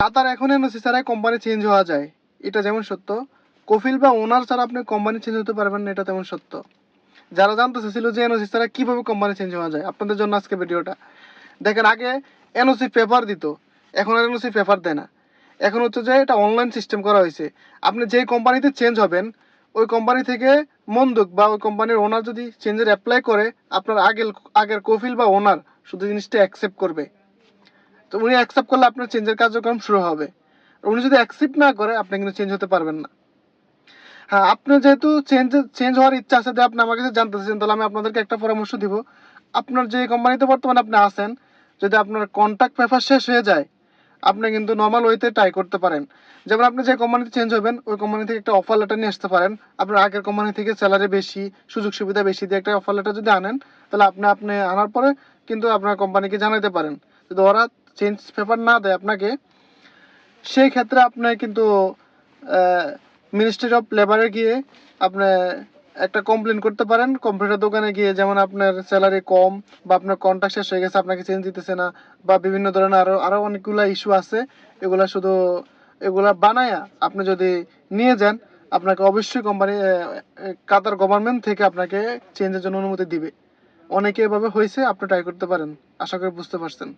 কাতার এখন এনওসি ছাড়াই company change হওয়া যায়, এটা যেমন সত্য, কফিল বা ওনার ছাড়া আপনি কোম্পানি চেঞ্জ হতে পারবেন না, এটা তেমন সত্য। যারা জানতে চাইছিল যে এনওসি ছাড়া কীভাবে কোম্পানি চেঞ্জ হওয়া যায়, আপনাদের জন্য আজকে ভিডিওটা। দেখেন, আগে এনওসি পেপার দিত, এখন আর এনওসি পেপার দেয় না। এখন হচ্ছে যে এটা অনলাইন সিস্টেম করা হয়েছে। আপনি যেই কোম্পানিতে চেঞ্জ হবেন, ওই কোম্পানি থেকে মন্দুক বা ওই কোম্পানির ওনার যদি চেঞ্জের অ্যাপ্লাই করে, আপনার আগের কফিল বা ওনার শুধু জিনিসটা অ্যাকসেপ্ট করবে। তো উনি অ্যাকসেপ্ট করলে আপনার চেঞ্জের কার্যক্রম শুরু হবে। উনি যদি অ্যাকসেপ্ট না করে, আপনি কিন্তু চেঞ্জ হতে পারবেন না। হ্যাঁ, আপনার যেহেতু চেঞ্জ হওয়ার ইচ্ছা আছে, যে আপনি আমার কাছে জানতে চাচ্ছেন, তাহলে আমি আপনাদেরকে একটা পরামর্শ দিব। আপনার যে কোম্পানিতে বর্তমানে আপনি আছেন, যদি আপনার কন্ট্যাক্ট পেপার শেষ হয়ে যায়, আপনি কিন্তু নর্মাল ওয়েতে ট্রাই করতে পারেন। যেমন আপনি যে কোম্পানিতে চেঞ্জ হবেন, ওই কোম্পানি থেকে একটা অফার লেটার নিয়ে আসতে পারেন। আপনার আগের কোম্পানি থেকে স্যালারি বেশি, সুযোগ সুবিধা বেশি দিয়ে একটা অফার লেটার যদি আনেন, তাহলে আপনি আনার পরে কিন্তু আপনার কোম্পানিকে জানাতে পারেন। যদি ওরা চেঞ্জ পেপার না দেয় আপনাকে, সেই ক্ষেত্রে আপনি কিন্তু মিনিস্ট্রি অফ লেবারে গিয়ে আপনি একটা কমপ্লেন করতে পারেন কম্পিউটার দোকানে গিয়ে, যেমন আপনার স্যালারি কম বা আপনার কন্ট্রাক্ট শেষ হয়ে গেছে, আপনাকে চেঞ্জ দিতেছে না, বা বিভিন্ন ধরনের আরও অনেকগুলো ইস্যু আছে। এগুলা বানায়া আপনি যদি নিয়ে যান, আপনাকে অবশ্যই কোম্পানি কাতার গভর্নমেন্ট থেকে আপনাকে চেঞ্জের জন্য অনুমতি দিবে। অনেকে এভাবে হয়েছে, আপনি ট্রাই করতে পারেন। আশা করি বুঝতে পারছেন।